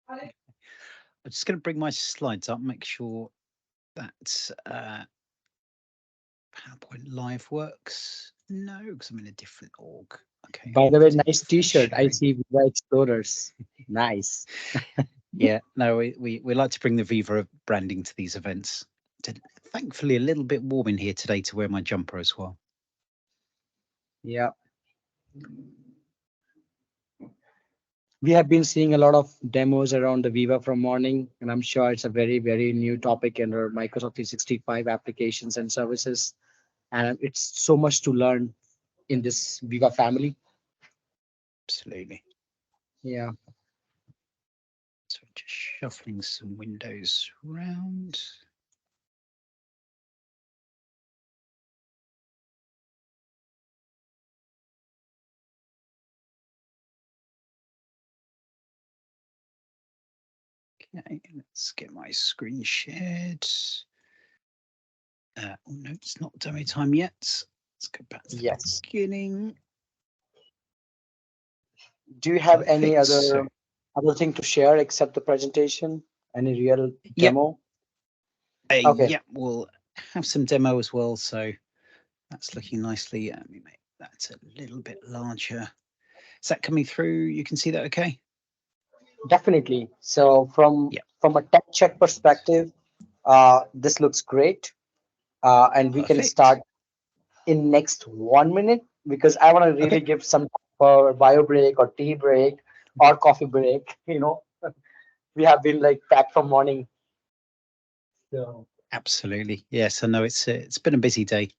I'm just going to bring my slides up, make sure that PowerPoint Live works. No, because I'm in a different org. Okay, By the way, nice full T-shirt. I sharing. see Viva Explorers. Nice. Yeah, no, we like to bring the Viva branding to these events. Thankfully, a little bit warm in here today to wear my jumper as well. Yeah, we have been seeing a lot of demos around the Viva from morning, and I'm sure it's a very, very new topic in our Microsoft 365 applications and services. And it's so much to learn in this Viva family. Absolutely. Yeah, So just shuffling some windows around. Okay, let's get my screen shared. Oh no, it's not demo time yet. Let's go back to the yes. beginning. Do you have any Perfect. So, other thing to share except the presentation? Any real yep, demo? Okay. yep, we'll have some demo as well. So that's looking nicely. Let me make that a little bit larger. Is that coming through? You can see that okay? Definitely. So from Yep, from a tech check perspective, this looks great, and we can perfect. start in next 1 minute because I want to really Okay. give some for bio break or tea break or coffee break. We have been like packed from morning. So Absolutely. Yes, I know it's been a busy day.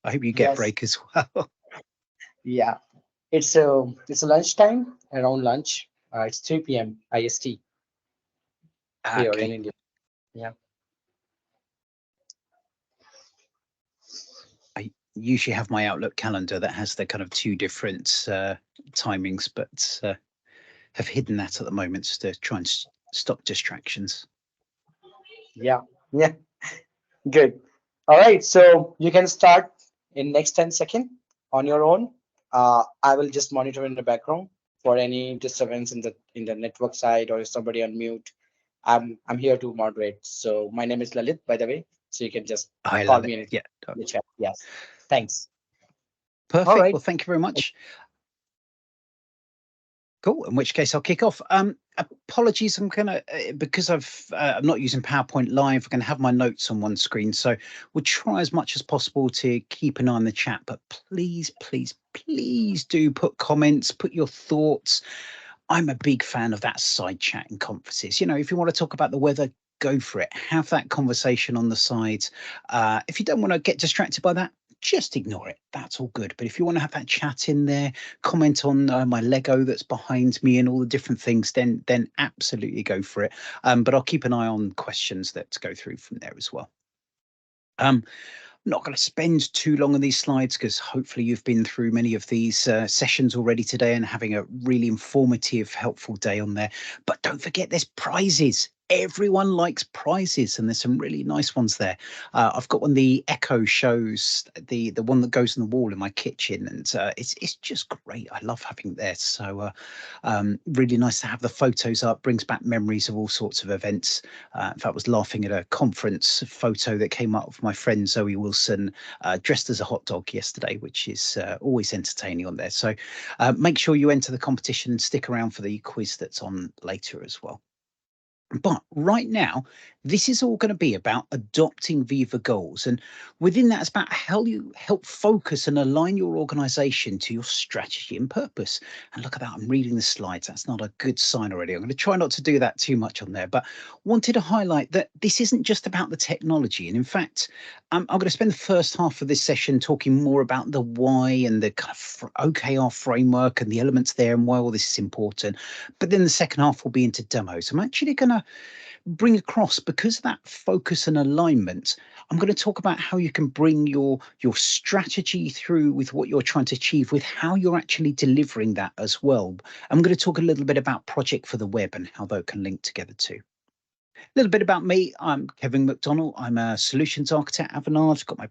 I hope you get a yes, break as well. yeah, it's a lunchtime around lunch. It's 3 p.m. IST here in Okay. India. Yeah. I usually have my Outlook calendar that has the kind of two different timings, but have hidden that at the moment just to try and stop distractions. Yeah. Yeah. Good. All right. So you can start in next 10 seconds on your own. I will just monitor in the background for any disturbance in the network side or if somebody on mute. I'm here to moderate. So my name is Lalit, by the way. So you can just I call love it. me in Yeah. the chat. Yes. Thanks. All Perfect. right. Well, thank you very much. Cool. In which case, I'll kick off. Apologies, I'm gonna because I'm not using PowerPoint Live. I'm gonna have my notes on one screen, so we'll try as much as possible to keep an eye on the chat. But please, please, please do put comments, put your thoughts. I'm a big fan of that side chat in conferences. If you want to talk about the weather, go for it. Have that conversation on the side. If you don't want to get distracted by that, just ignore it. That's all good. But if you want to have that chat in there, comment on my Lego that's behind me and all the different things, then absolutely go for it. But I'll keep an eye on questions that go through from there as well. Um, not going to spend too long on these slides because hopefully you've been through many of these sessions already today and having a really informative, helpful day on there. But don't forget there's prizes. Everyone likes prizes, and there's some really nice ones there. I've got one. The Echo shows the one that goes on the wall in my kitchen, and it's just great. I love having it there. So really nice to have the photos up. Brings back memories of all sorts of events. In fact, I was laughing at a conference photo that came up with my friend Zoe Wilson dressed as a hot dog yesterday, which is always entertaining on there. So make sure you enter the competition and stick around for the quiz that's on later as well. But right now, this is all going to be about adopting Viva goals. And within that, it's about how you help focus and align your organization to your strategy and purpose. And look at that, I'm reading the slides. That's not a good sign already. I'm going to try not to do that too much on there, but wanted to highlight that this isn't just about the technology. And in fact, I'm going to spend the first half of this session talking more about the why and the kind of OKR framework and the elements there and why all this is important. But then the second half will be into demos. I'm actually going to bring across, because of that focus and alignment, I'm going to talk about how you can bring your strategy through with what you're trying to achieve with how you're actually delivering that as well. I'm going to talk a little bit about project for the web and how that can link together too. A little bit about me. I'm Kevin McDonald. I'm a solutions architect at Avanade. I've got my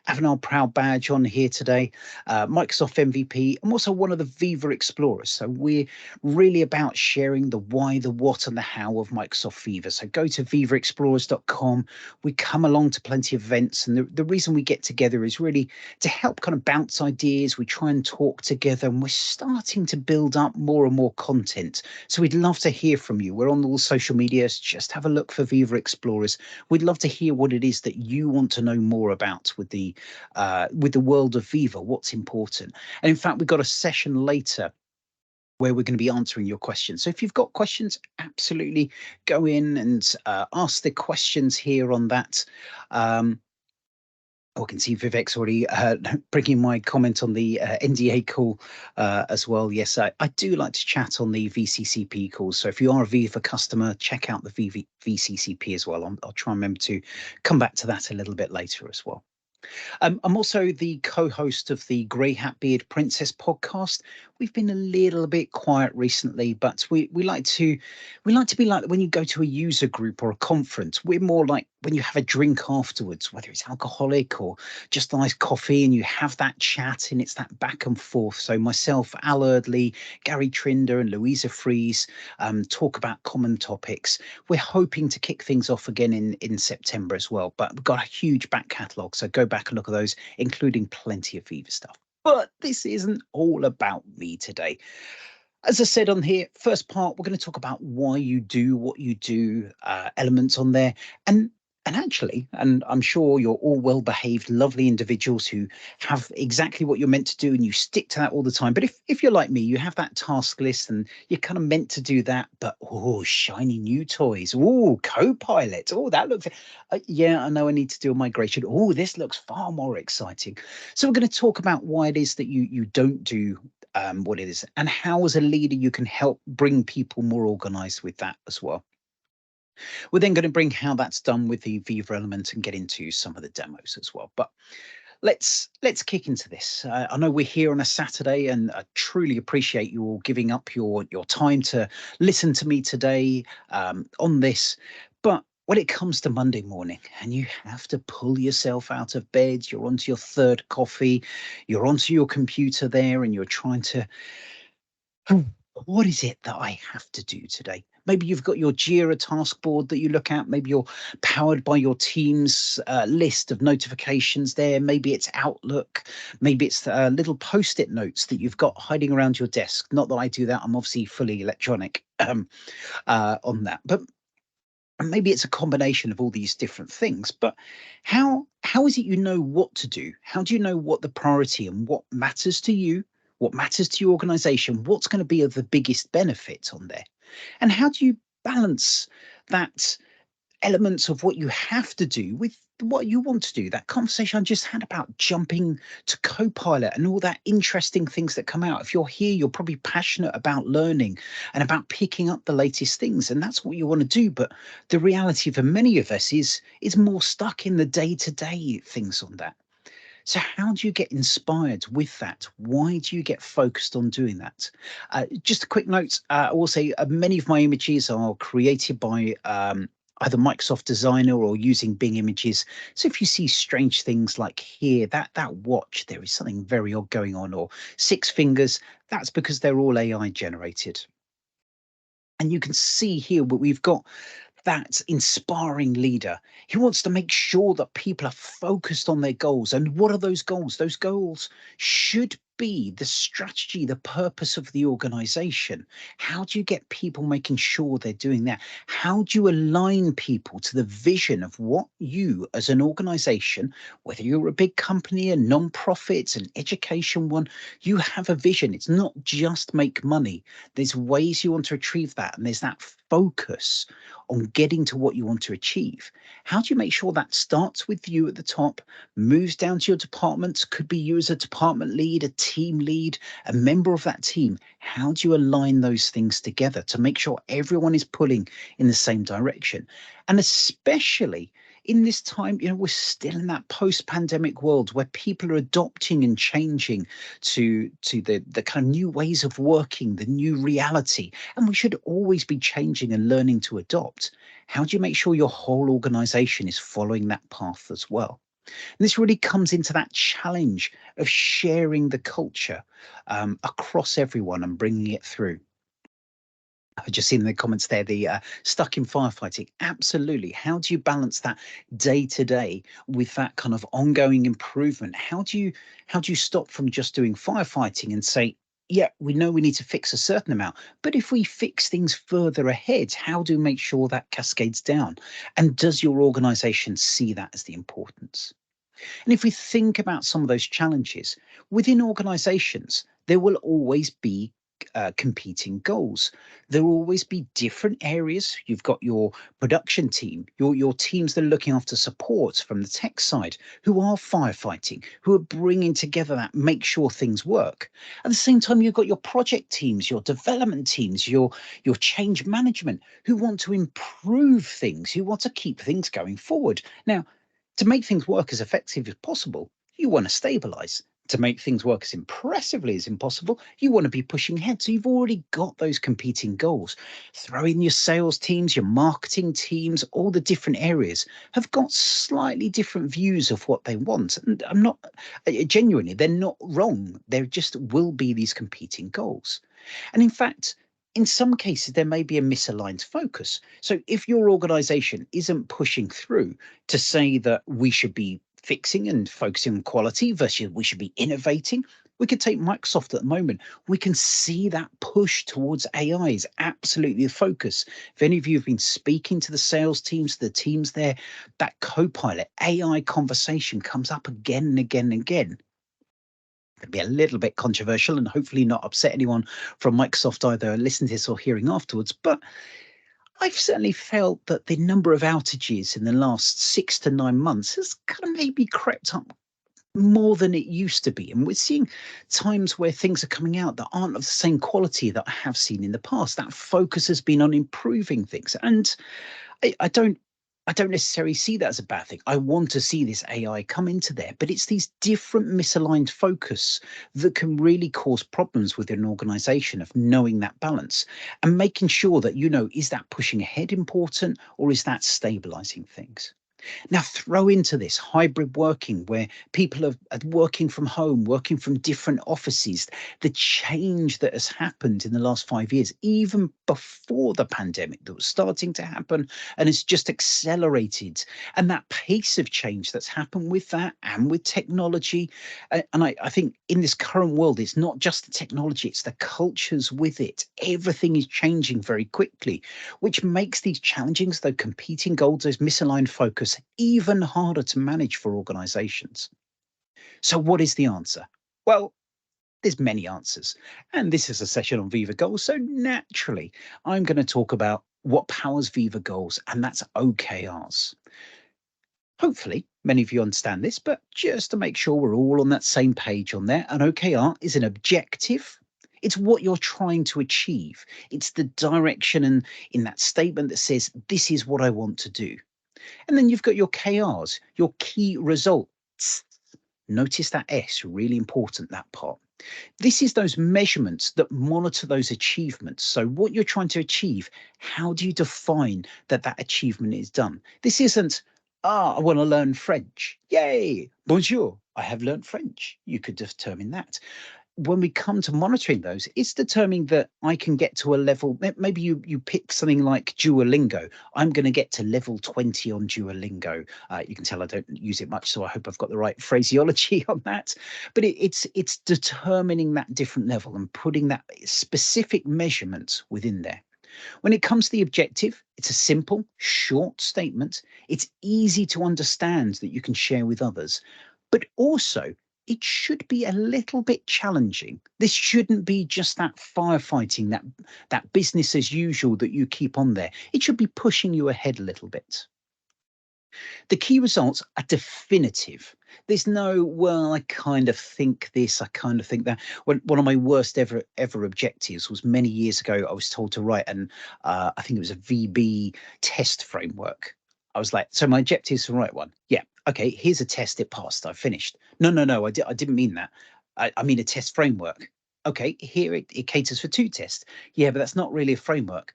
Avanade Proud badge on here today. Microsoft MVP. I'm also one of the Viva Explorers. So we're really about sharing the why, the what, and the how of Microsoft Viva. So go to vivaexplorers.com. We come along to plenty of events. And the reason we get together is really to help kind of bounce ideas. We try and talk together, and we're starting to build up more and more content. So we'd love to hear from you. We're on all social media. Just have a look for Viva Explorers. We'd love to hear what it is that you want to know more about with the world of Viva, what's important. And in fact, we've got a session later where we're going to be answering your questions. So if you've got questions, absolutely go in and ask the questions here on that. I can see Vivek's already bringing my comment on the NDA call as well. Yes, I do like to chat on the VCCP calls. So if you are a Viva customer, check out the VCCP as well. I'll try and remember to come back to that a little bit later as well. I'm also the co-host of the Grey Hat Beard Princess podcast. We've been a little bit quiet recently, but we like to be like when you go to a user group or a conference. We're more like when you have a drink afterwards, whether it's alcoholic or just nice coffee, and you have that chat and it's that back and forth. So myself, Al Erdley, Gary Trinder, and Louisa Fries talk about common topics. We're hoping to kick things off again in September as well, but we've got a huge back catalogue, so go back and look at those, including plenty of Viva stuff. But this isn't all about me today. As I said on here, first part, we're going to talk about why you do what you do, elements on there, and actually, and I'm sure you're all well-behaved, lovely individuals who have exactly what you're meant to do, and you stick to that all the time. But if you're like me, you have that task list, and you're kind of meant to do that. But shiny new toys. Copilot. That looks. Yeah, I know I need to do a migration. This looks far more exciting. So we're going to talk about why it is that you don't do what it is, and how as a leader you can help bring people more organized with that as well. We're then going to bring how that's done with the Viva element and get into some of the demos as well. But let's kick into this. I know we're here on a Saturday, and I truly appreciate you all giving up your time to listen to me today on this. But when it comes to Monday morning and you have to pull yourself out of bed, you're onto your third coffee, you're onto your computer there, and you're trying to, what is it that I have to do today? Maybe you've got your Jira task board that you look at. Maybe you're powered by your team's list of notifications there. Maybe it's Outlook. Maybe it's little Post-it notes that you've got hiding around your desk. Not that I do that. I'm obviously fully electronic on that. But maybe it's a combination of all these different things. But how is it you know what to do? How do you know what the priority and what matters to you? What matters to your organization? What's going to be of the biggest benefit on there? And how do you balance that elements of what you have to do with what you want to do? That conversation I just had about jumping to Copilot and all that interesting things that come out. If you're here, you're probably passionate about learning and about picking up the latest things, and that's what you want to do. But the reality for many of us is more stuck in the day-to-day things on that. So how do you get inspired with that? Why do you get focused on doing that? Just a quick note, I will say many of my images are created by either Microsoft Designer or using Bing Images. So if you see strange things like here, that watch, there is something very odd going on, or 6 fingers, that's because they're all AI generated. And you can see here what we've got, that inspiring leader. He wants to make sure that people are focused on their goals. And what are those goals? Those goals should be the strategy, the purpose of the organization. How do you get people making sure they're doing that? How do you align people to the vision of what you as an organization, whether you're a big company, a non-profit, an education one, you have a vision. It's not just make money. There's ways you want to achieve that. And there's that focus on getting to what you want to achieve. How do you make sure that starts with you at the top, moves down to your departments? Could be you as a department lead, a team lead, a member of that team. How do you align those things together to make sure everyone is pulling in the same direction? And especially in this time, we're still in that post-pandemic world where people are adopting and changing to the kind of new ways of working, the new reality, and we should always be changing and learning to adopt. How do you make sure your whole organization is following that path as well? And this really comes into that challenge of sharing the culture across everyone and bringing it through. I've just seen in the comments there the stuck in firefighting. Absolutely. How do you balance that day to day with that kind of ongoing improvement? How do you stop from just doing firefighting and say, yeah, we know we need to fix a certain amount, but if we fix things further ahead, how do we make sure that cascades down? And does your organization see that as the importance? And if we think about some of those challenges within organizations, there will always be competing goals. There will always be different areas. You've got your production team, your teams that are looking after support from the tech side, who are firefighting, who are bringing together that, make sure things work. At the same time, you've got your project teams, your development teams, your change management, who want to improve things, who want to keep things going forward. Now, to make things work as effective as possible, you want to stabilize. To make things work as impressively as impossible, you want to be pushing ahead. So you've already got those competing goals. Throw in your sales teams, your marketing teams, all the different areas have got slightly different views of what they want. And I'm not genuinely, they're not wrong. There just will be these competing goals. And in fact, in some cases, there may be a misaligned focus. So if your organization isn't pushing through to say that we should be fixing and focusing on quality versus we should be innovating, we could take Microsoft at the moment. We can see that push towards AI is absolutely the focus. If any of you have been speaking to the sales teams, the teams there, that Copilot AI conversation comes up again and again and again. It'll be a little bit controversial and hopefully not upset anyone from Microsoft either listening to this or hearing afterwards. But I've certainly felt that the number of outages in the last 6 to 9 months has kind of maybe crept up more than it used to be. And we're seeing times where things are coming out that aren't of the same quality that I have seen in the past. That focus has been on improving things. And I don't necessarily see that as a bad thing. I want to see this AI come into there, but it's these different misaligned focus that can really cause problems within an organization of knowing that balance and making sure that, is that pushing ahead important or is that stabilizing things? Now, throw into this hybrid working where people are working from home, working from different offices, the change that has happened in the last 5 years, even before the pandemic that was starting to happen and has just accelerated. And that pace of change that's happened with that and with technology. And I think in this current world, it's not just the technology, it's the cultures with it. Everything is changing very quickly, which makes these challenging, though competing goals, those misaligned focus, even harder to manage for organizations. So what is the answer? Well, there's many answers. And this is a session on Viva Goals. So naturally, I'm going to talk about what powers Viva Goals, and that's OKRs. Hopefully, many of you understand this, but just to make sure we're all on that same page on there, an OKR is an objective. It's what you're trying to achieve. It's the direction and in that statement that says, this is what I want to do. And then you've got your KRs, your key results. Notice that S, really important, that part. This is those measurements that monitor those achievements. So what you're trying to achieve, how do you define that that achievement is done? This isn't, I want to learn French. Yay, bonjour, I have learned French. You could determine that. When we come to monitoring those, it's determining that I can get to a level. Maybe you pick something like Duolingo. I'm going to get to level 20 on Duolingo. You can tell I don't use it much, so I hope I've got the right phraseology on that. But it's determining that different level and putting that specific measurements within there. When it comes to the objective, it's a simple, short statement. It's easy to understand that you can share with others, but also it should be a little bit challenging. This shouldn't be just that firefighting, that business as usual that you keep on there. It should be pushing you ahead a little bit. The key results are definitive. There's no, well, I kind of think this, I kind of think that. One of my worst ever objectives was many years ago. I was told to write, and I think it was a VB test framework. I was like, so my objective's the right one. Yeah. Okay. Here's a test. It passed. I finished. No. I didn't mean that. I mean a test framework. Okay. Here it caters for 2 tests. Yeah, but that's not really a framework.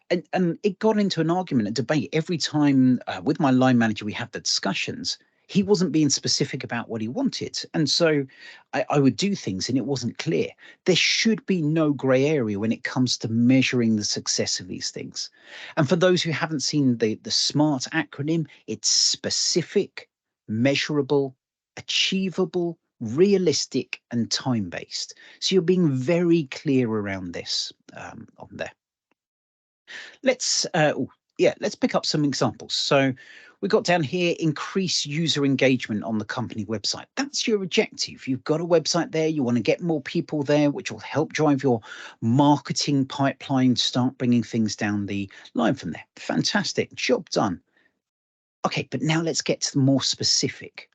And it got into an argument, a debate every time with my line manager. We had the discussions. He wasn't being specific about what he wanted, and so I would do things, and it wasn't clear. There should be no grey area when it comes to measuring the success of these things. And for those who haven't seen the SMART acronym, it's specific, measurable, achievable, realistic, and time-based. So you're being very clear around this on there. Let's let's pick up some examples. So we got down here, increase user engagement on the company website. That's your objective. You've got a website there, you want to get more people there, which will help drive your marketing pipeline, start bringing things down the line from there. Fantastic, job done. Okay, but now let's get to the more specific.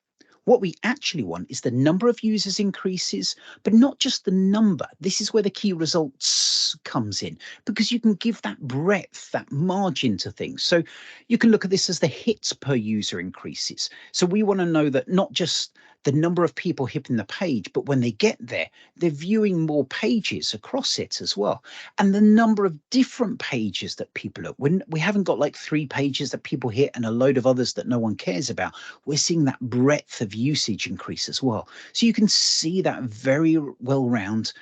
What we actually want is the number of users increases, but not just the number. This is where the key results comes in, because you can give that breadth, that margin to things. So you can look at this as the hits per user increases. So we want to know that not just the number of people hitting the page, but when they get there, they're viewing more pages across it as well. And the number of different pages that people look. When we haven't got like 3 pages that people hit and a load of others that no one cares about, we're seeing that breadth of usage increase as well. So you can see that very well round.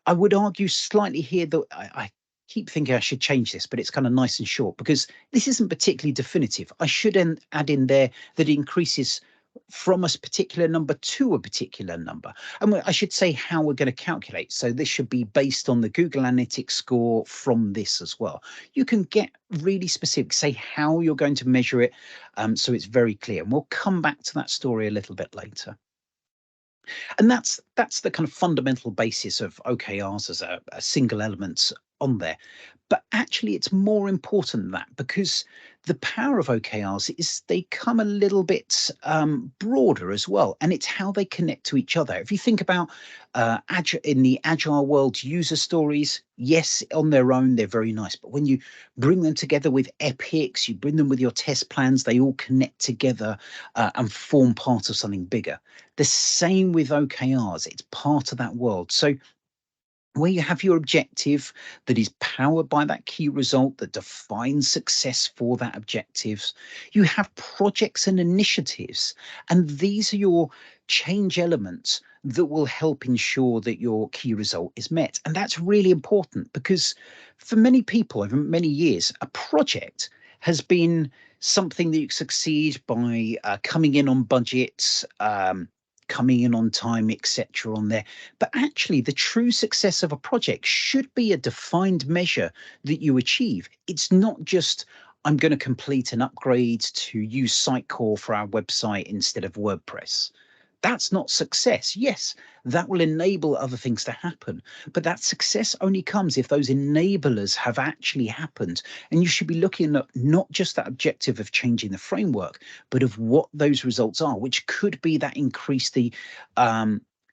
I would argue slightly here that I keep thinking I should change this, but it's kind of nice and short because this isn't particularly definitive. I should add in there that it increases from a particular number to a particular number. And I should say how we're going to calculate. So this should be based on the Google Analytics score from this as well. You can get really specific, say how you're going to measure it, so it's very clear. And we'll come back to that story a little bit later. And that's the kind of fundamental basis of OKRs as a single element on there. But actually, it's more important than that, because the power of OKRs is they come a little bit broader as well, and it's how they connect to each other. If you think about in the agile world, user stories, yes, on their own, they're very nice. But when you bring them together with epics, you bring them with your test plans, they all connect together and form part of something bigger. The same with OKRs, it's part of that world. So where you have your objective that is powered by that key result that defines success for that objectives, you have projects and initiatives, and these are your change elements that will help ensure that your key result is met. And that's really important, because for many people over many years, a project has been something that you succeed by coming in on budgets, coming in on time, etc. on there. But actually, the true success of a project should be a defined measure that you achieve. It's not just, I'm going to complete an upgrade to use Sitecore for our website instead of WordPress. That's not success. Yes, that will enable other things to happen, but that success only comes if those enablers have actually happened. And you should be looking at not just that objective of changing the framework, but of what those results are, which could be that increase the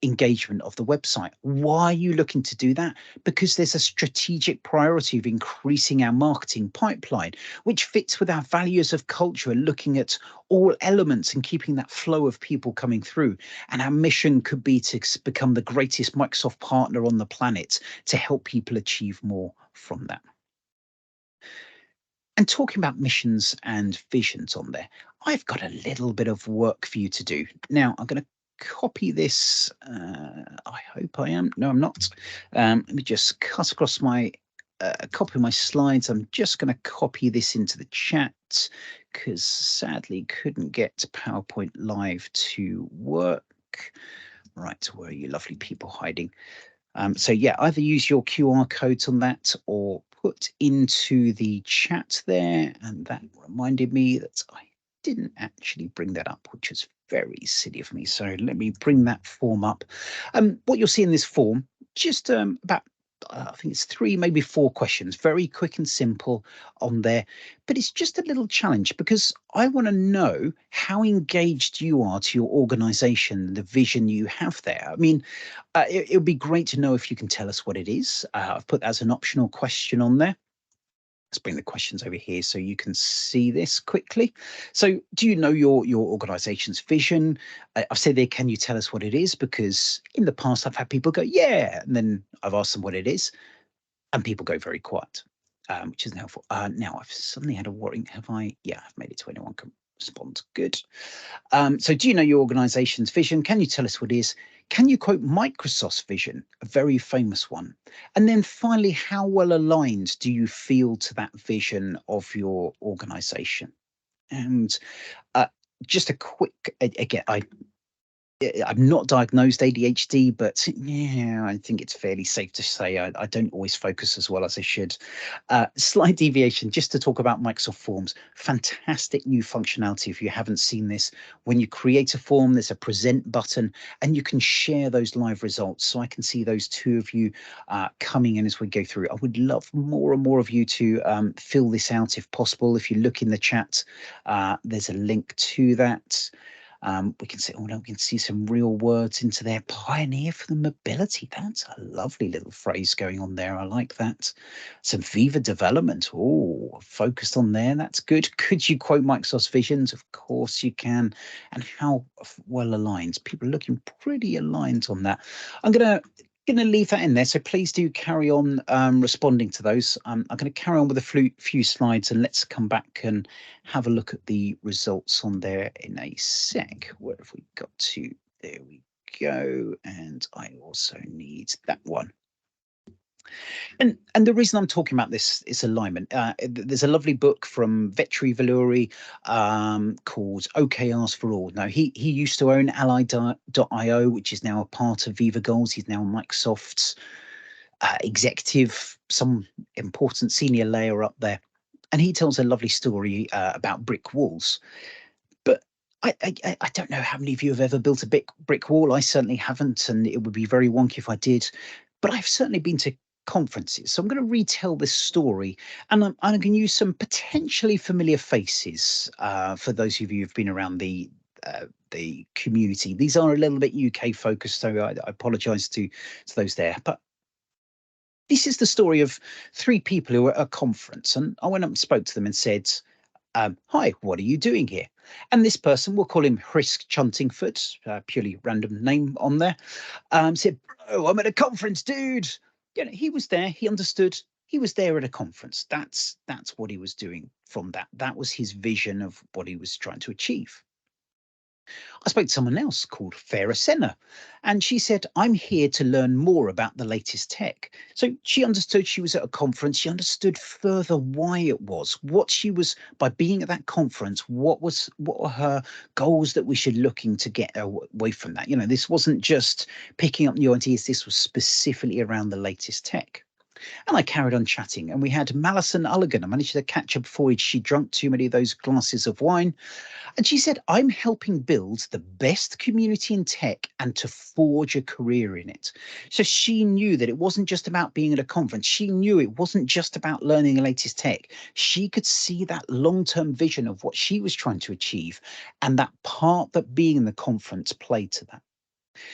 engagement of the website. Why are you looking to do that? Because there's a strategic priority of increasing our marketing pipeline, which fits with our values of culture, looking at all elements and keeping that flow of people coming through. And our mission could be to become the greatest Microsoft partner on the planet to help people achieve more from that. And talking about missions and visions on there, I've got a little bit of work for you to do. Now, I'm going to copy this. I hope I am. No, I'm not. Let me just cut across my copy my slides. I'm just going to copy this into the chat because sadly couldn't get PowerPoint Live to work. Right, where are you lovely people hiding? So yeah, either use your QR codes on that or put into the chat there. And that reminded me that I didn't actually bring that up, which is very silly of me. So let me bring that form up. What you'll see in this form, just about I think it's 3, maybe 4 questions, very quick and simple on there. But it's just a little challenge because I want to know how engaged you are to your organization, the vision you have there. I mean, it would be great to know if you can tell us what it is. I've put that as an optional question on there. Let's bring the questions over here so you can see this quickly. So do you know your organization's vision? I've said there, can you tell us what it is? Because in the past, I've had people go, yeah, and then I've asked them what it is, and people go very quiet, which isn't helpful. Now I've suddenly had a warning. Have I? Yeah, I've made it to anyone can respond. Good. So do you know your organization's vision? Can you tell us what it is? Can you quote Microsoft's vision, a very famous one? And then finally, how well aligned do you feel to that vision of your organization? And just a quick, again, I'm not diagnosed ADHD, but yeah, I think it's fairly safe to say I don't always focus as well as I should. Slight deviation, just to talk about Microsoft Forms. Fantastic new functionality. If you haven't seen this, when you create a form, there's a present button and you can share those live results. So I can see those two of you coming in as we go through. I would love more and more of you to fill this out if possible. If you look in the chat, there's a link to that. We can see, oh no, we can see some real words into there. Pioneer for the mobility. That's a lovely little phrase going on there. I like that. Some Viva development. Oh, focused on there. That's good. Could you quote Microsoft's visions? Of course you can. And how well aligned. People are looking pretty aligned on that. I'm going to leave that in there, so please do carry on responding to those. I'm going to carry on with a few slides, and let's come back and have a look at the results on there in a sec. Where have we got to? There we go. And I also need that one. And the reason I'm talking about this is alignment. There's a lovely book from Vetri Valuri called OKRs for All. Now, he used to own Ally.io, which is now a part of Viva Goals. He's now Microsoft's executive, some important senior layer up there. And he tells a lovely story about brick walls. But I don't know how many of you have ever built a brick wall. I certainly haven't, and it would be very wonky if I did. But I've certainly been to conferences. So I'm going to retell this story, and I'm going to use some potentially familiar faces for those of you who've been around the community. These are a little bit UK focused, so I apologise to those there. But this is the story of three people who were at a conference, and I went up and spoke to them and said, hi, what are you doing here? And this person, we'll call him Frisk Chuntingford, purely random name on there, said, bro, I'm at a conference, dude. You know, he was there, he understood, he was there at a conference. That's what he was doing from that. That was his vision of what he was trying to achieve. I spoke to someone else called Farah Senna, and she said, I'm here to learn more about the latest tech. So she understood she was at a conference. She understood further why it was, what she was, by being at that conference, what were her goals that we should looking to get away from that. You know, this wasn't just picking up new ideas. This was specifically around the latest tech. And I carried on chatting, and we had Malison Ulligan. I managed to catch her before she drunk too many of those glasses of wine. And she said, I'm helping build the best community in tech and to forge a career in it. So she knew that it wasn't just about being at a conference. She knew it wasn't just about learning the latest tech. She could see that long-term vision of what she was trying to achieve, and that part that being in the conference played to that.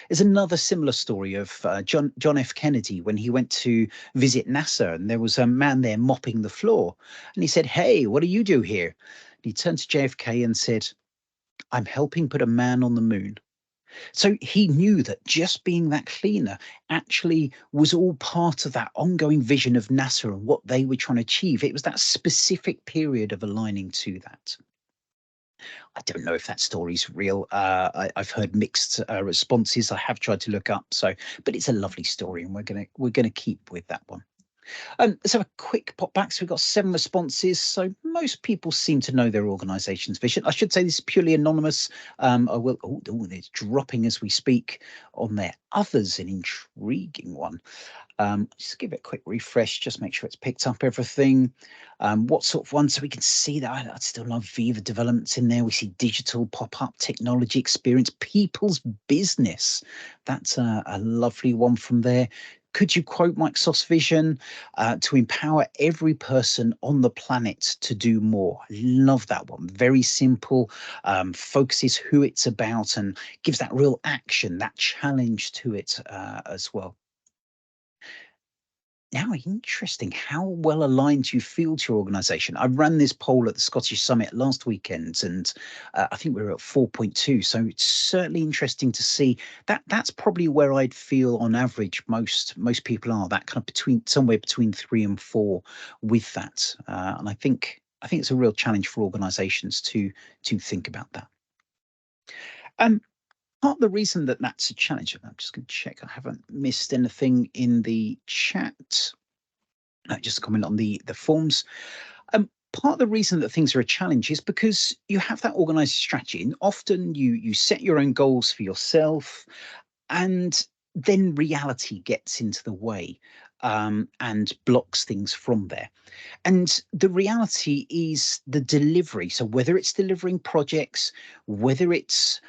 There's another similar story of John F. Kennedy when he went to visit NASA, and there was a man there mopping the floor. And he said, hey, what do you do here? And he turned to JFK and said, I'm helping put a man on the moon. So he knew that just being that cleaner actually was all part of that ongoing vision of NASA and what they were trying to achieve. It was that specific period of aligning to that. I don't know if that story's real. I've heard mixed responses. I have tried to look up, but it's a lovely story, and we're gonna keep with that one. Let's have a quick pop back. So we've got 7 responses. So most people seem to know their organisation's vision. I should say this is purely anonymous. I will. Oh, it's dropping as we speak on there. Others, an intriguing one. Just give it a quick refresh, just make sure it's picked up everything. What sort of one? So we can see that I still love Viva developments in there. We see digital pop-up, technology experience, people's business. That's a lovely one from there. Could you quote Microsoft's vision to empower every person on the planet to do more? Love that one. Very simple, focuses who it's about and gives that real action, that challenge to it as well. Now, interesting. How well aligned do you feel to your organisation? I ran this poll at the Scottish Summit last weekend, and I think we were at 4.2. So it's certainly interesting to see that. That's probably where I'd feel on average most people are. That kind of somewhere between 3 and 4 with that. And I think it's a real challenge for organisations to think about that. Part of the reason that that's a challenge, I'm just going to check I haven't missed anything in the chat. Just a comment on the forms. Part of the reason that things are a challenge is because you have that organized strategy, and often you set your own goals for yourself, and then reality gets into the way and blocks things from there. And the reality is the delivery. So whether it's delivering projects, whether it's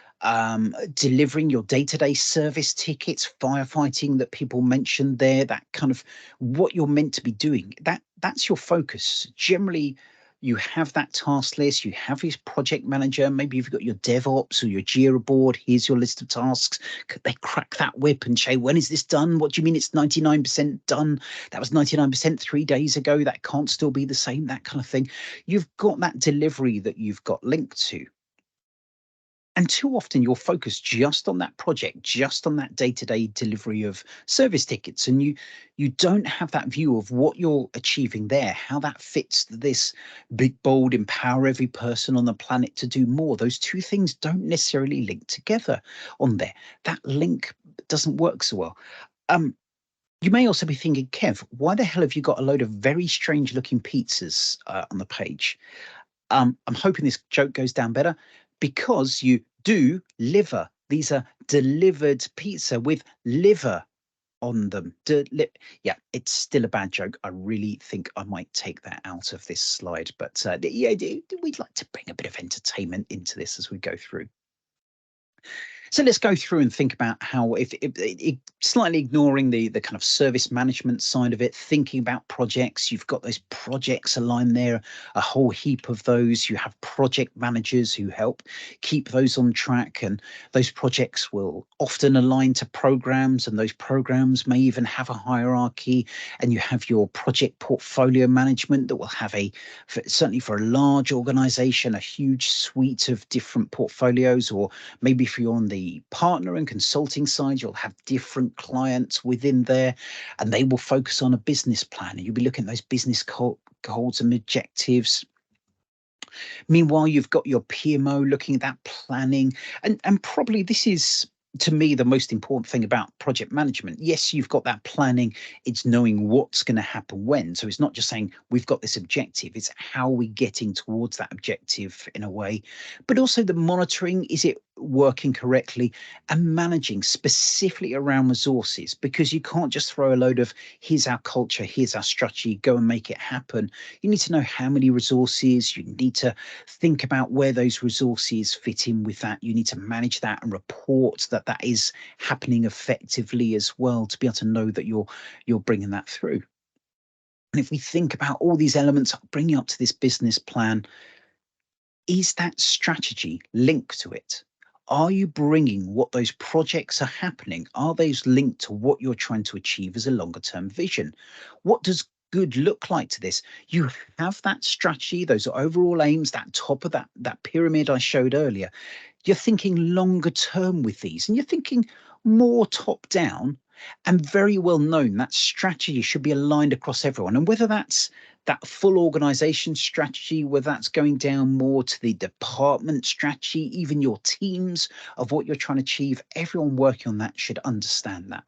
delivering your day-to-day service tickets, firefighting that people mentioned there, that kind of what you're meant to be doing, that's your focus. Generally, you have that task list, you have your project manager, maybe you've got your DevOps or your Jira board, here's your list of tasks. Could they crack that whip and say, when is this done? What do you mean it's 99% done? That was 99% 3 days ago. That can't still be the same, that kind of thing. You've got that delivery that you've got linked to. And too often you're focused just on that project, just on that day-to-day delivery of service tickets. And you don't have that view of what you're achieving there, how that fits this big, bold, empower every person on the planet to do more. Those two things don't necessarily link together on there. That link doesn't work so well. You may also be thinking, Kev, why the hell have you got a load of very strange looking pizzas on the page? I'm hoping this joke goes down better because you do liver. These are delivered pizza with liver on them. Yeah, it's still a bad joke. I really think I might take that out of this slide. But yeah, we'd like to bring a bit of entertainment into this as we go through. So let's go through and think about how, if slightly ignoring the kind of service management side of it, thinking about projects, you've got those projects aligned there, a whole heap of those. You have project managers who help keep those on track, and those projects will often align to programs, and those programs may even have a hierarchy. And you have your project portfolio management that will have certainly for a large organization, a huge suite of different portfolios, or maybe if you're on the partner and consulting side, you'll have different clients within there, and they will focus on a business plan, and you'll be looking at those business goals and objectives. Meanwhile, you've got your PMO looking at that planning, and probably this is, to me, the most important thing about project management. Yes, you've got that planning, it's knowing what's going to happen when. So it's not just saying we've got this objective, it's how we're getting towards that objective in a way, but also the monitoring, is it working correctly, and managing specifically around resources, because you can't just throw a load of here's our culture, here's our strategy, go and make it happen. You need to know how many resources, you need to think about where those resources fit in with that. You need to manage that and report that that is happening effectively as well, to be able to know that you're bringing that through. And if we think about all these elements, bringing up to this business plan, is that strategy linked to it? Are you bringing what those projects are happening? Are those linked to what you're trying to achieve as a longer term vision? What does good look like to this? You have that strategy, those overall aims, that top of that pyramid I showed earlier. You're thinking longer term with these, and you're thinking more top down, and very well known that strategy should be aligned across everyone. And whether that's that full organization strategy, whether that's going down more to the department strategy, even your teams of what you're trying to achieve, everyone working on that should understand that.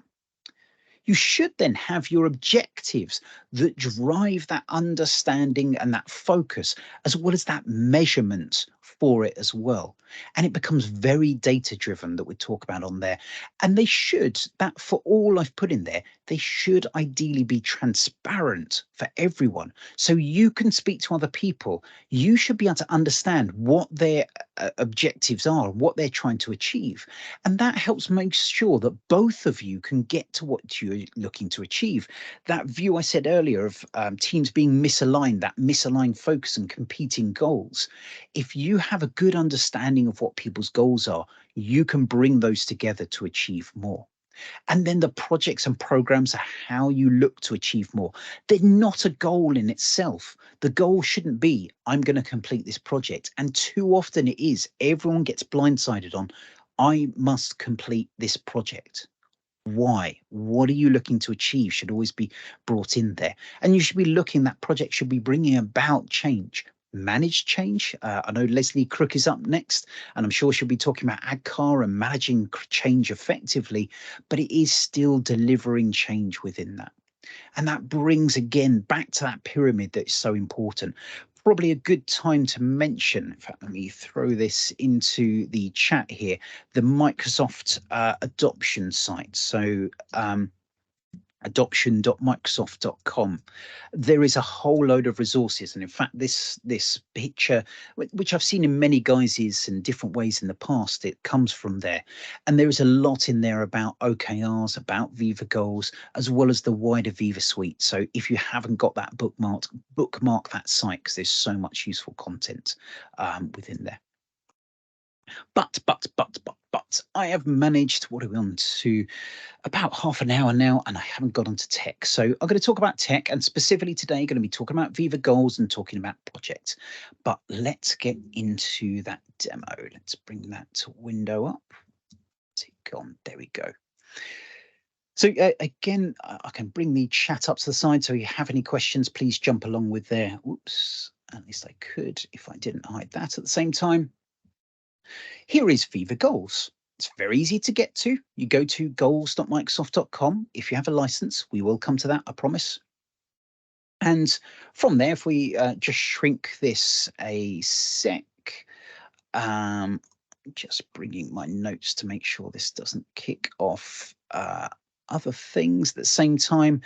You should then have your objectives that drive that understanding and that focus, as well as that measurement for it as well. And it becomes very data driven, that we talk about on there. And they should, that for all I've put in there, they should ideally be transparent for everyone. So you can speak to other people. You should be able to understand what their objectives are, what they're trying to achieve. And that helps make sure that both of you can get to what you're looking to achieve. That view I said earlier of teams being misaligned, that misaligned focus and competing goals. If you have a good understanding of what people's goals are, you can bring those together to achieve more. And then the projects and programs are how you look to achieve more. They're not a goal in itself. The goal shouldn't be, I'm going to complete this project. And too often it is. Everyone gets blindsided on, I must complete this project. Why? What are you looking to achieve should always be brought in there. And you should be looking, that project should be bringing about change. Managed change. I know Leslie Crook is up next, and I'm sure she'll be talking about ADCAR and managing change effectively, but it is still delivering change within that. And that brings again back to that pyramid that's so important. Probably a good time to mention, in fact, let me throw this into the chat here, the Microsoft adoption site. So adoption.microsoft.com. There is a whole load of resources, and in fact this picture, which I've seen in many guises and different ways in the past, it comes from there. And there is a lot in there about OKRs, about Viva Goals, as well as the wider Viva suite. So if you haven't got that bookmarked, bookmark that site, because there's so much useful content within there. But I have managed, what are we on to, about half an hour now, and I haven't got onto tech. So I'm going to talk about tech, and specifically today, going to be talking about Viva Goals and talking about projects. But let's get into that demo. Let's bring that window up. Where's it gone? There we go. So again, I can bring the chat up to the side. So if you have any questions, please jump along with there. Whoops, at least I could if I didn't hide that at the same time. Here is Viva Goals. It's very easy to get to. You go to goals.microsoft.com. If you have a license, we will come to that, I promise. And from there, if we just shrink this a sec, just bringing my notes to make sure this doesn't kick off other things at the same time.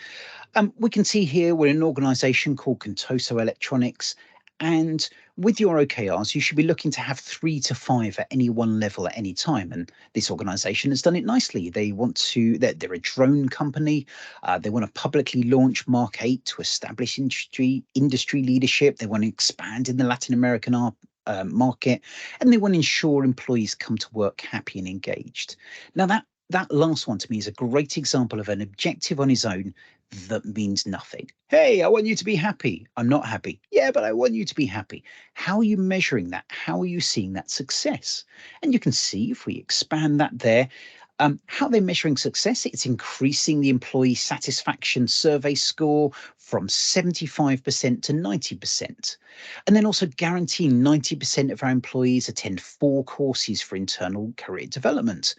We can see here we're an organization called Contoso Electronics. And with your OKRs, you should be looking to have 3 to 5 at any one level at any time. And this organization has done it nicely. They want to, they're a drone company. They want to publicly launch Mark 8 to establish industry leadership. They want to expand in the Latin American market, and they want to ensure employees come to work happy and engaged. Now, that last one to me is a great example of an objective on its own that means nothing. Hey, I want you to be happy. I'm not happy. Yeah, but I want you to be happy. How are you measuring that? How are you seeing that success? And you can see if we expand that there, how they're measuring success. It's increasing the employee satisfaction survey score from 75% to 90%. And then also guaranteeing 90% of our employees attend 4 courses for internal career development.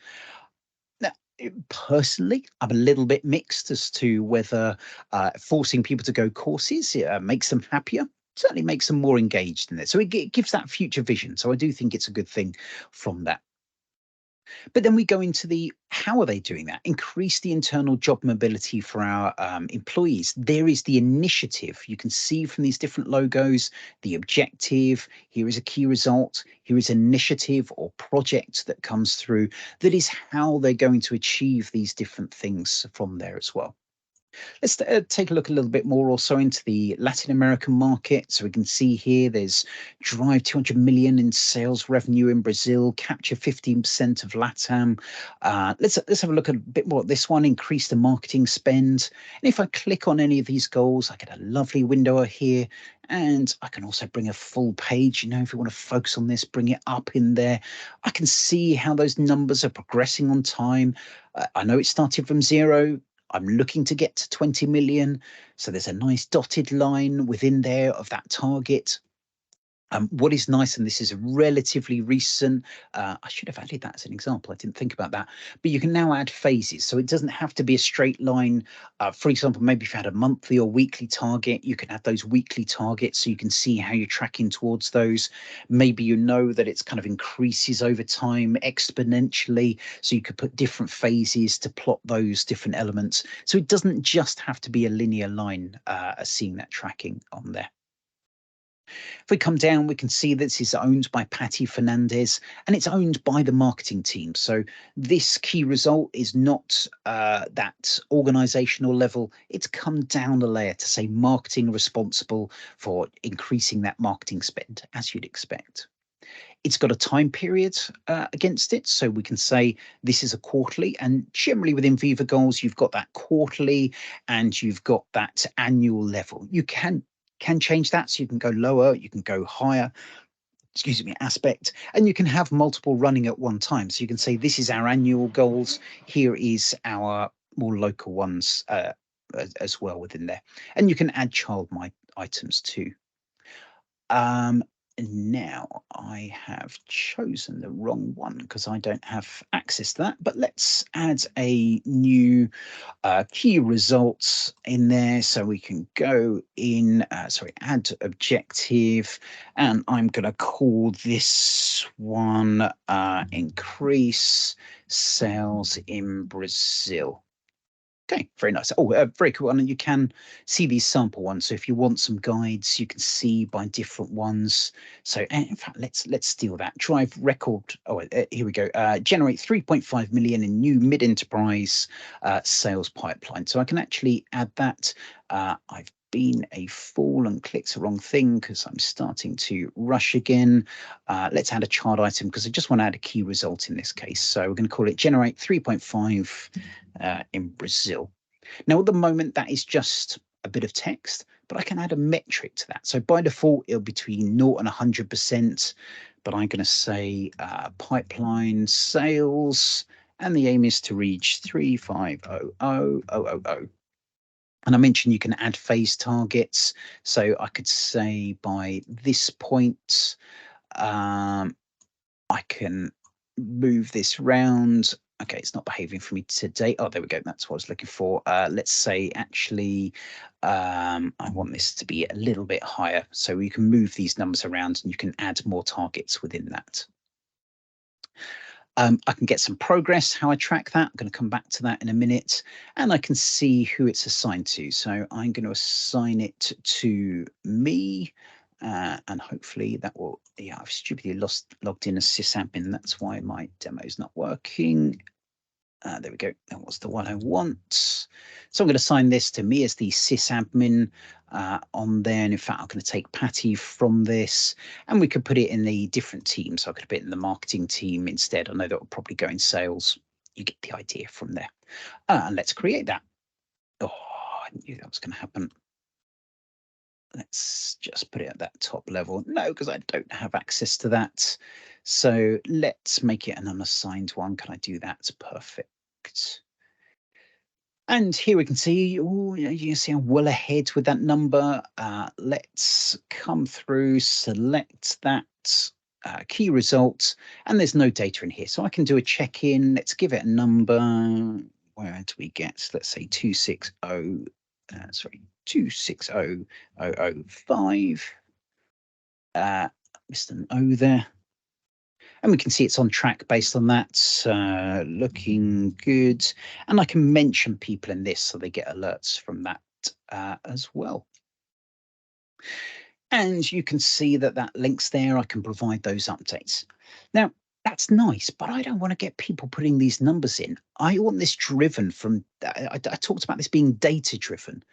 Personally, I'm a little bit mixed as to whether forcing people to go courses makes them happier. Certainly makes them more engaged in it. So it gives that future vision. So I do think it's a good thing from that. But then we go into the, how are they doing that? Increase the internal job mobility for our employees. There is the initiative. You can see from these different logos, the objective. Here is a key result. Here is initiative or project that comes through. That is how they're going to achieve these different things from there as well. Let's take a look a little bit more also into the Latin American market. So we can see here there's drive 200 million in sales revenue in Brazil, capture 15% of LATAM. Let's have a look at a bit more at this one, increase the marketing spend. And if I click on any of these goals, I get a lovely window here. And I can also bring a full page, you know, if you want to focus on this, bring it up in there. I can see how those numbers are progressing on time. I know it started from 0. I'm looking to get to 20 million. So there's a nice dotted line within there of that target. What is nice, and this is relatively recent, I should have added that as an example. I didn't think about that, but you can now add phases. So it doesn't have to be a straight line. For example, maybe if you had a monthly or weekly target, you can add those weekly targets so you can see how you're tracking towards those. Maybe you know that it's kind of increases over time exponentially. So you could put different phases to plot those different elements. So it doesn't just have to be a linear line, seeing that tracking on there. If we come down, we can see this is owned by Patty Fernandez and it's owned by the marketing team. So this key result is not that organizational level. It's come down a layer to say marketing responsible for increasing that marketing spend, as you'd expect. It's got a time period against it. So we can say this is a quarterly, and generally within Viva Goals, you've got that quarterly and you've got that annual level. You can change that. So you can go lower, you can go higher, excuse me, aspect, and you can have multiple running at one time. So you can say this is our annual goals. Here is our more local ones as well within there. And you can add child items too. Now I have chosen the wrong one because I don't have access to that, but let's add a new key results in there. So we can go in, add objective, and I'm going to call this one increase sales in Brazil. Okay, very nice. Oh, very cool. And you can see these sample ones. So if you want some guides, you can see by different ones. So in fact, let's steal that. Drive record. Oh, here we go. Generate 3.5 million in new mid-enterprise sales pipeline. So I can actually add that. I've been a fool and clicked the wrong thing because I'm starting to rush again. Let's add a chart item because I just want to add a key result in this case. So we're going to call it generate 3.5 in Brazil. Now, at the moment, that is just a bit of text, but I can add a metric to that. So by default, it'll be between 0 and 100%, but I'm going to say pipeline sales, and the aim is to reach 3500000. And I mentioned you can add phase targets. So I could say by this point, I can move this round. Okay, it's not behaving for me today. Oh, there we go. That's what I was looking for. Let's say actually, I want this to be a little bit higher. So you can move these numbers around and you can add more targets within that. I can get some progress, how I track that. I'm going to come back to that in a minute. And I can see who it's assigned to. So I'm going to assign it to me. And hopefully that will, yeah, I've stupidly logged in as sysadmin. That's why my demo is not working. There we go. That was the one I want. So I'm going to assign this to me as the sysadmin on there. And in fact, I'm going to take Patty from this, and we could put it in the different teams. So I could put it in the marketing team instead. I know that will probably go in sales. You get the idea from there. And let's create that. Oh, I knew that was going to happen. Let's just put it at that top level. No, because I don't have access to that. So let's make it an unassigned one. Can I do that? Perfect. And here we can see, oh, you can see I'm well ahead with that number. Let's come through, select that key result, and there's no data in here. So I can do a check-in. Let's give it a number. Where do we get? Let's say 260,005. Missed an O there. And we can see it's on track based on that, looking good. And I can mention people in this so they get alerts from that as well. And you can see that that link's there. I can provide those updates. Now, that's nice, but I don't want to get people putting these numbers in. I want this driven from, I talked about this being data driven.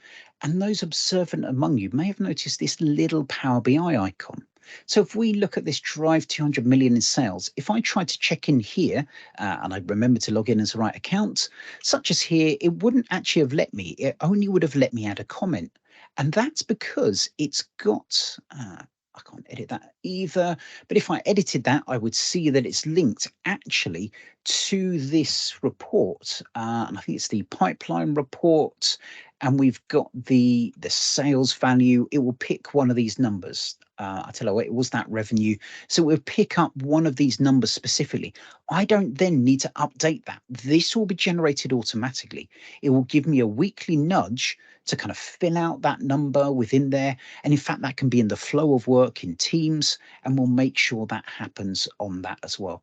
And those observant among you may have noticed this little Power BI icon. So if we look at this drive 200 million in sales, if I try to check in here and I remember to log in as the right account, such as here, it wouldn't actually have let me. It only would have let me add a comment. And that's because it's got, I can't edit that either, but if I edited that, I would see that it's linked actually to this report. And I think it's the pipeline report. And we've got the sales value. It will pick one of these numbers. I tell you what, it was that revenue. So we'll pick up one of these numbers specifically. I don't then need to update that. This will be generated automatically. It will give me a weekly nudge to kind of fill out that number within there. And in fact, that can be in the flow of work in Teams, and we'll make sure that happens on that as well.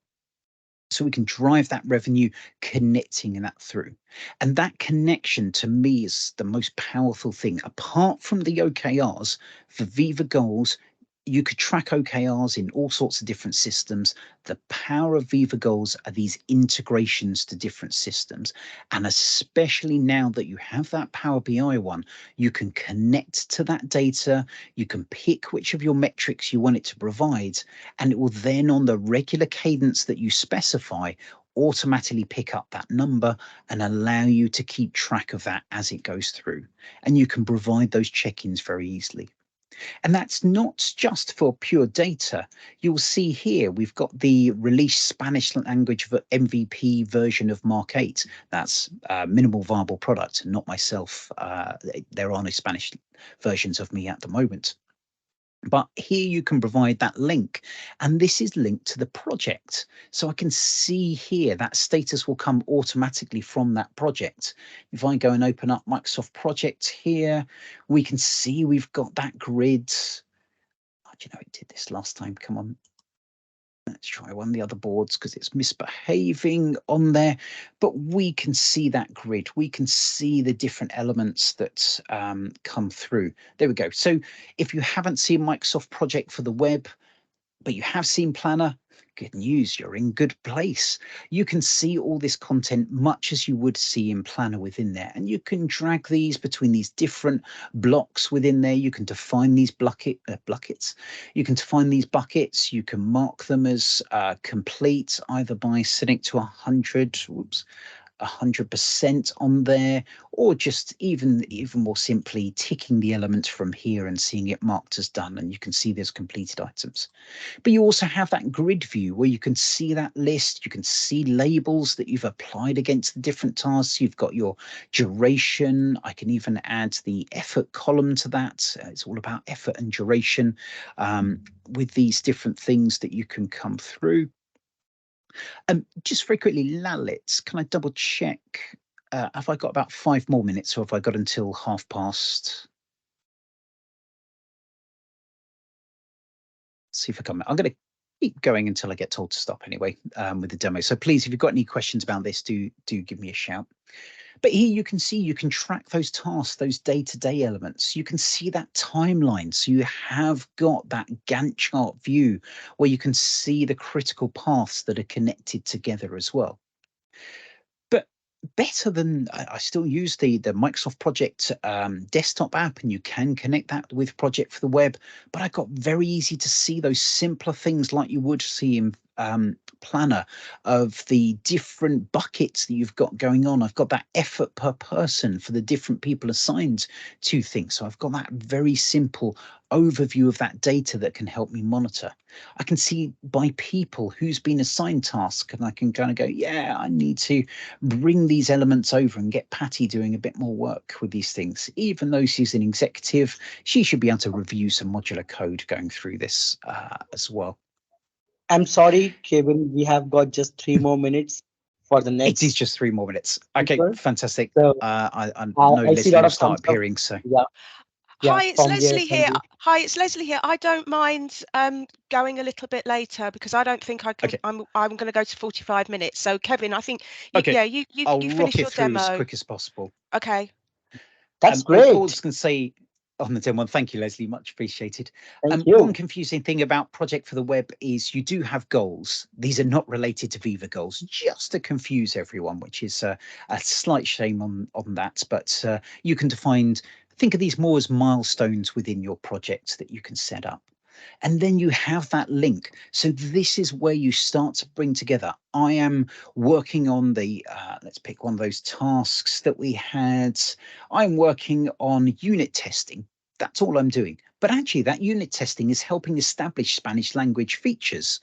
So we can drive that revenue, connecting that through. And that connection to me is the most powerful thing. Apart from the OKRs for Viva Goals, You could track OKRs in all sorts of different systems. The power of Viva Goals are these integrations to different systems. And especially now that you have that Power BI one, you can connect to that data. You can pick which of your metrics you want it to provide. And it will then, on the regular cadence that you specify, automatically pick up that number and allow you to keep track of that as it goes through. And you can provide those check-ins very easily. And that's not just for pure data. You'll see here, we've got the released Spanish language MVP version of Mark 8. That's minimal viable product, not myself. There are no Spanish versions of me at the moment. But here you can provide that link, and this is linked to the project. So I can see here that status will come automatically from that project. If I go and open up Microsoft Project here, we can see we've got that grid. Oh, do you know, it did this last time. Come on. Let's try one of the other boards because it's misbehaving on there. But we can see that grid. We can see the different elements that come through. There we go. So if you haven't seen Microsoft Project for the web, but you have seen Planner, good news, you're in good place. You can see all this content much as you would see in Planner within there, and you can drag these between these different blocks within there. You can define these buckets. You can define these buckets. You can mark them as complete, either by setting to 100. Whoops. 100% on there, or just even more simply ticking the element from here and seeing it marked as done, and you can see there's completed items. But you also have that grid view where you can see that list. You can see labels that you've applied against the different tasks. You've got your duration. I can even add the effort column to that. It's all about effort and duration with these different things that you can come through. Just very quickly, Lalit, can I double check? Have I got about 5 more minutes, or have I got until past? Let's see if I come. I'm going to keep going until I get told to stop anyway with the demo. So please, if you've got any questions about this, do give me a shout. But here you can see, you can track those tasks, those day-to-day elements. You can see that timeline. So you have got that Gantt chart view where you can see the critical paths that are connected together as well. But better than, I still use the Microsoft Project desktop app, and you can connect that with Project for the web. But I got very easy to see those simpler things like you would see in Planner, of the different buckets that you've got going on. I've got that effort per person for the different people assigned to things. So I've got that very simple overview of that data that can help me monitor. I can see by people who's been assigned tasks, and I can kind of go, yeah, I need to bring these elements over and get Patty doing a bit more work with these things. Even though she's an executive, she should be able to review some modular code going through this as well. I'm sorry, Kevin, we have got just 3 more minutes for the next. It is just 3 more minutes. Okay, fantastic. So, I know Leslie will start appearing, so. Yeah. Hi, it's Leslie here. Hi, it's Leslie here. I don't mind going a little bit later because I don't think I can. Okay. I'm going to go to 45 minutes. So, Kevin, I think you finish your demo as quick as possible. Okay. That's great. All I was going to say on the demo, thank you, Leslie, much appreciated. Thank you. One confusing thing about Project for the Web is you do have goals. These are not related to Viva Goals, just to confuse everyone, which is a slight shame on that. But you can think of these more as milestones within your project that you can set up. And then you have that link. So this is where you start to bring together. I am working on the, let's pick one of those tasks that we had. I'm working on unit testing. That's all I'm doing. But actually, that unit testing is helping establish Spanish language features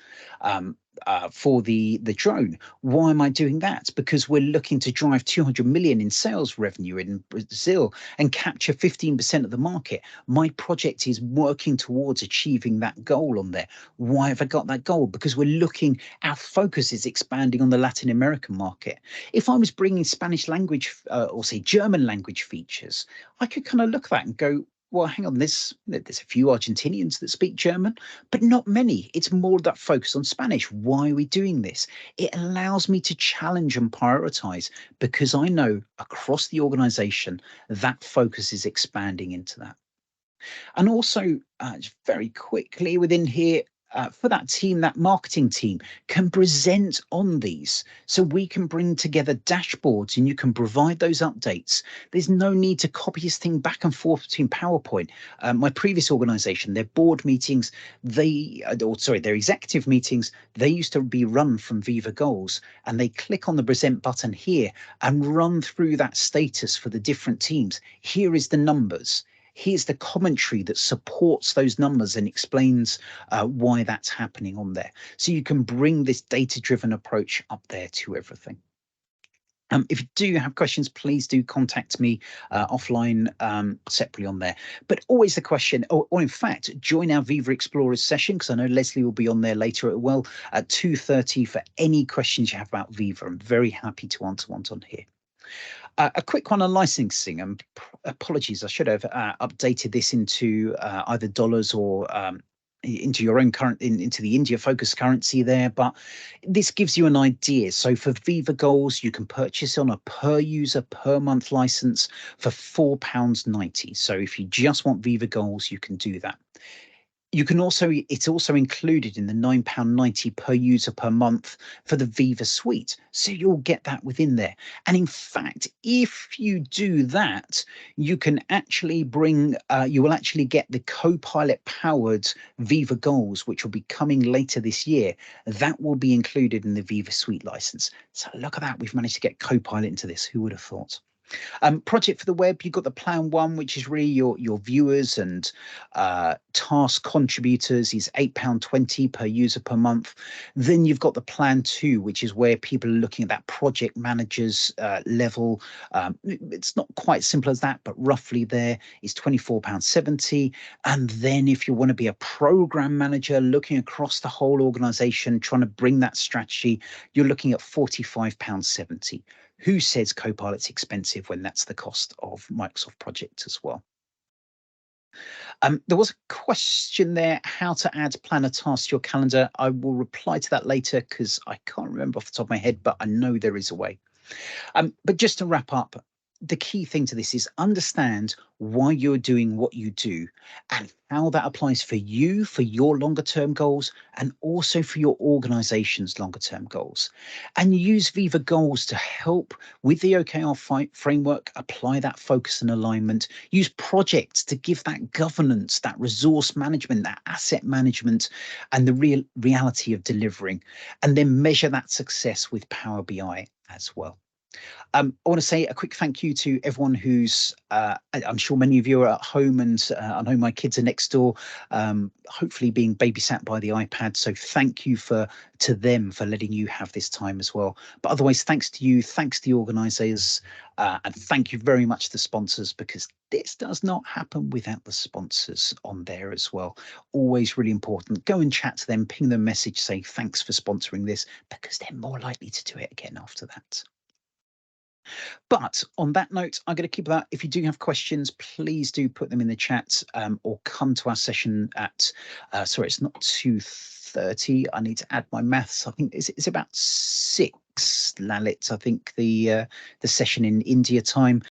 for the drone. Why am I doing that? Because we're looking to drive 200 million in sales revenue in Brazil and capture 15% of the market. My project is working towards achieving that goal on there. Why have I got that goal? Because we're looking, our focus is expanding on the Latin American market. If I was bringing Spanish language or say German language features, I could kind of look at that and go, well, hang on, there's a few Argentinians that speak German, but not many. It's more that focus on Spanish. Why are we doing this? It allows me to challenge and prioritize because I know across the organization that focus is expanding into that. And also, just very quickly within here, for that team, that marketing team can present on these. So we can bring together dashboards and you can provide those updates. There's no need to copy this thing back and forth between PowerPoint. My previous organization, their board meetings, their executive meetings, they used to be run from Viva Goals, and they click on the present button here and run through that status for the different teams. Here is the numbers. Here's the commentary that supports those numbers and explains why that's happening on there. So you can bring this data-driven approach up there to everything. If you do have questions, please do contact me offline separately on there. But always the question, or in fact, join our Viva Explorers session, because I know Leslie will be on there later as well at 2:30 for any questions you have about Viva. I'm very happy to answer ones on here. A quick one on licensing, and apologies, I should have updated this into either dollars or into your own into the India focused currency there, but this gives you an idea. So for Viva Goals, you can purchase on a per user per month license for £4.90. So if you just want Viva Goals, you can do that. You can also, it's also included in the £9.90 per user per month for the Viva Suite. So you'll get that within there. And in fact, if you do that, you can actually bring, you will actually get the Copilot powered Viva Goals, which will be coming later this year. That will be included in the Viva Suite license. So look at that. We've managed to get Copilot into this. Who would have thought? Project for the web, you've got the plan one, which is really your viewers and task contributors, is £8.20 per user per month. Then you've got the plan two, which is where people are looking at that project managers level. It's not quite simple as that, but roughly there is £24.70. And then if you want to be a program manager looking across the whole organization, trying to bring that strategy, you're looking at £45.70. Who says Copilot's expensive when that's the cost of Microsoft Project as well? There was a question there, how to add planner tasks to your calendar. I will reply to that later because I can't remember off the top of my head, but I know there is a way. But just to wrap up, the key thing to this is understand why you're doing what you do and how that applies for you, for your longer term goals, and also for your organization's longer term goals. And use Viva Goals to help with the OKR framework, apply that focus and alignment, use projects to give that governance, that resource management, that asset management, and the reality of delivering, and then measure that success with Power BI as well. I want to say a quick thank you to everyone who's, I'm sure many of you are at home, and I know my kids are next door, hopefully being babysat by the iPad. So thank you to them for letting you have this time as well. But otherwise, thanks to you, thanks to the organisers, and thank you very much to the sponsors, because this does not happen without the sponsors on there as well. Always really important. Go and chat to them, ping them a message, say thanks for sponsoring this, because they're more likely to do it again after that. But on that note, I'm going to keep that. If you do have questions, please do put them in the chat, or come to our session at, sorry, it's not 2:30. I need to add my maths. I think it's about 6, Lalit, I think the session in India time.